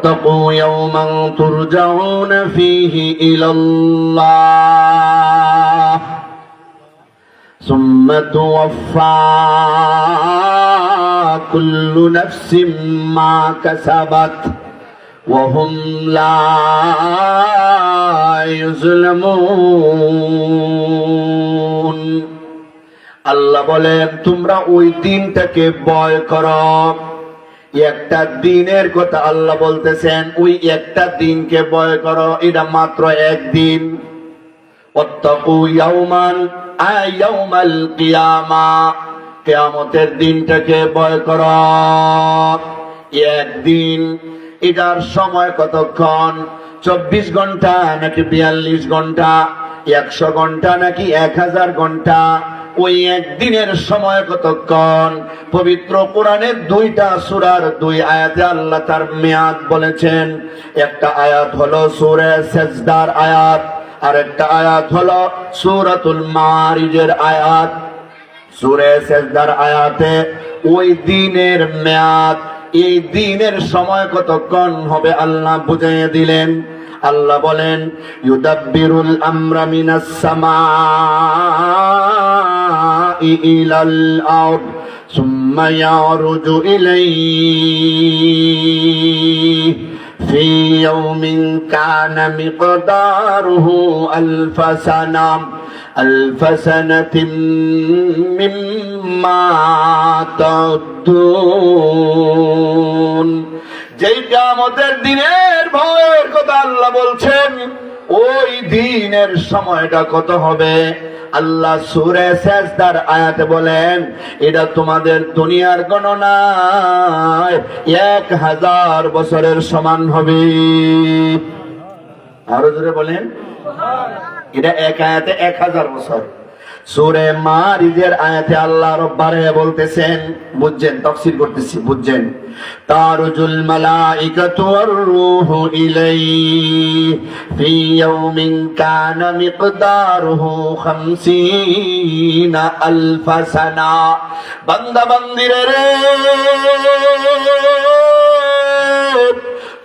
واتقوا يوما ترجعون فيه إلى الله ثم توفى كل نفس ما كسبت وهم لا يظلمون আল্লাহ বলেন তোমরা ওই দিনটাকে ভয় করো। একটা দিনের কথা আল্লাহ বলতেছেন, ওই একটা দিনকে ভয় করো, এটা মাত্র একদিন। ওয়াত্তাকু ইয়াওমান ইয়াউমাল কিয়ামা, কিয়ামতের দিনটাকে ভয় করো। একদিন, এটার সময় কতক্ষণ? 24 ঘন্টা নাকি 42 ঘন্টা, 100 ঘন্টা নাকি 1000 ঘন্টা? ওই একদিনের সময় কতক্ষণ? পবিত্র কোরআনের 2টা সূরার 2 আয়াতে আল্লাহ তার মেয়াদ বলেছেন। একটা আয়াত হলো সূরা সাজদার আয়াত, আর একটা আয়াত হলো সূরাতুল মারিজের আয়াত। সূরা সাজদার আয়াতে ওই দিনের মেয়াদ, এই দিনের সময় কতক্ষণ হবে আল্লাহ বুঝিয়ে দিলেন। আল্লাহ বলেন ইউদাব্বিরুল আমরা মিনাস সামাই ইলাল আরদ সুম্মা ইয়ারুজু ইলাইহি ফি ইয়াউমিন কানা মিকদারুহু আলফা সানাতিন মিম্মা তাউদ্দুন। যেই কিয়ামতের দিনের ভয়ের কথা আল্লাহ বলছেন, ওই দিনের সময়টা কত হবে? আল্লাহ সূরা সাজদার আয়াতে বলেন এটা তোমাদের দুনিয়ার গণনায় 1000 বছরের সমান হবে। আরো জোরে বলেন, এটা এক আয়াতে 1000 বছর। সূরা মারিজের আয়াতে আল্লাহ রব্বারে বলতেছেন, বুঝছেন? তাফসীর করতেছি, বুঝছেন? তারুজুল মালাইকাতু ওয়ার রূহু ইলাইহি ফি ইয়াউমিন কানা মিকদারুহু 50 আলফা সানা। বান্দা বান্দিরে রে,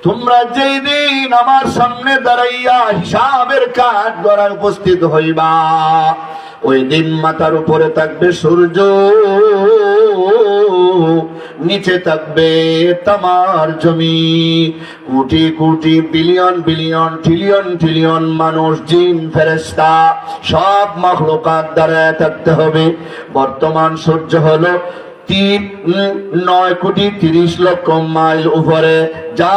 তোমরা যেই দিন আমার সামনে দাঁড়াইয়া হিসাবের কাঠ গড়ায় উপস্থিত হইবা, ওই দিন মাথার উপরে থাকবে সূর্য, নিচে থাকবে তামার জমি। Crore crore billion billion trillion trillion মানুষ, জিন ফেরেশতা, সব মাখলুকাত দাঁড়ায় থাকতে হবে। বর্তমান সূর্য হলো 9,30 লক্ষ মাইল উপরে, যা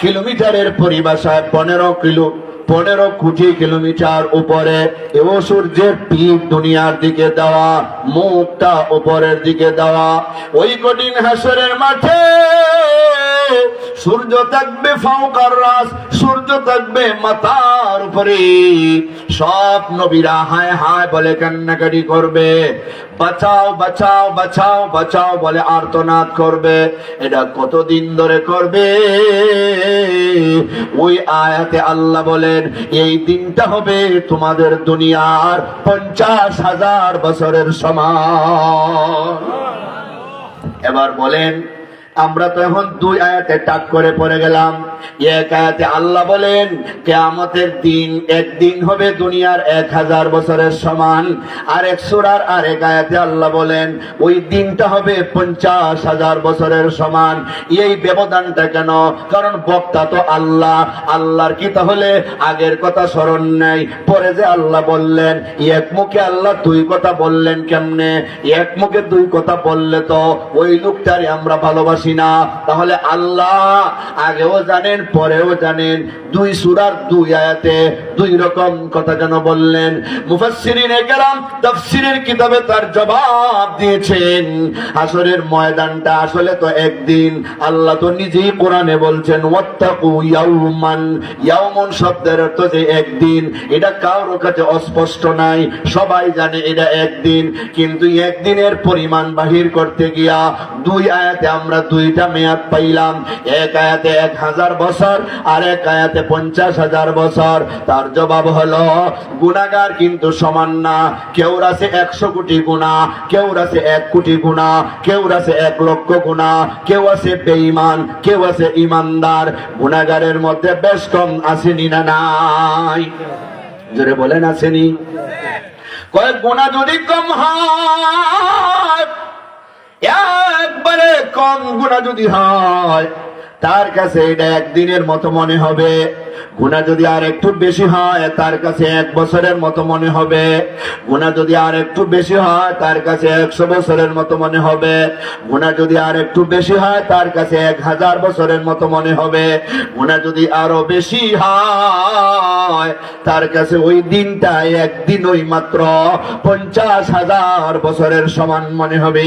কিলোমিটারের পরিভাষায় 15 কোটি কিলোমিটার উপরে। এও সূর্যের পিঠ দুনিয়ার দিকে দেওয়া, মুখটা উপরের দিকে দেওয়া। ওই কঠিন হাসরের মাঠে সূর্য থাকবে ফাওকার রাস, সূর্য থাকবে মাথার উপরে। সব নবীরা হায় হায় বলে কান্নাকাটি করবে, বাঁচাও বাঁচাও বাঁচাও বাঁচাও বলে আর্তনাদ করবে। এটা কতদিন ধরে করবে? ওই আয়াতে আল্লাহ বলেন এই দিনটা হবে তোমাদের দুনিয়ার 50,000 বছরের সমান। এবার বলেন, আমরা তো এখন 2 আয়াতে টাক করে পড়ে গেলাম। এক আয়াতে আল্লাহ বলেন কিয়ামতের দিন একদিন হবে দুনিয়ার 1000 বছরের সমান, আর এক সূরার আরেক আয়াতে আল্লাহ বলেন ওই দিনটা হবে 50,000 বছরের সমান। এই ব্যবধানটা কেন? কারণ বক্তা তো আল্লাহ। আল্লাহর কি তাহলে আগের কথা স্মরণ নেই? পরে যে আল্লাহ বললেন, এক মুখে আল্লাহ 2 কথা বললেন কেমনে? এক মুখে 2 কথা বললে তো ওই লোকটারে আমরা ভালোবাসি না। তাহলে আল্লাহ আগেও জানেন পরেও জানেন, 2 সূরার 2 আয়াতে 2 রকম কথা কেন বললেন? মুফাসসিরিনে কেরাম তাফসীরের কিতাবে তার জবাব দিয়েছেন, হাসরের ময়দানটা আসলে তো একদিন। আল্লাহ তো নিজেই কোরআনে বলছেন ওয়াত্তাকু ইয়াউমান। ইয়াউমুন শব্দের অর্থ যে একদিন, এটা কারোর কাছে অস্পষ্ট নাই, সবাই জানে এটা একদিন। কিন্তু একদিনের পরিমাণ বাহির করতে গিয়া 2 আয়াতে আমরা 2টা মেয়াদ পাইলাম। এক আয়াতে 1000 বছর, আরেক আয়াতে 50,000 বছর। তার জবাব হলো গুনাহগার কিন্তু সমান না। কেউ আছে 100 কোটি গুনাহ, কেউ আছে 1 কোটি গুনাহ, কেউ আছে 1 লক্ষ গুনাহ, কেউ আছে বেঈমান, কেউ আছে ইমানদার। গুনাহগারের মধ্যে বেশ কম আসেনি না নাই? জোরে বলেন আসেনি? কয়েক গুনাহ যদি কম হয়, একবারে কম গুনাহ যদি হয়, তার কাছে এটা একদিনের মতো মনে হবে। গুনাহ যদি আর একটু বেশি হয়, তার কাছে 1 বছরের মতো মনে হবে। গুনাহ যদি আর একটু বেশি হয়, তার কাছে 100 বছরের মতো মনে হবে। গুনাহ যদি আর একটু বেশি হয়, তার কাছে 1000 বছরের মতো মনে হবে। গুনাহ যদি আরো বেশি হয়, তার কাছে ওই দিনটা একদিন ওই মাত্র 50,000 বছরের সমান মনে হবে।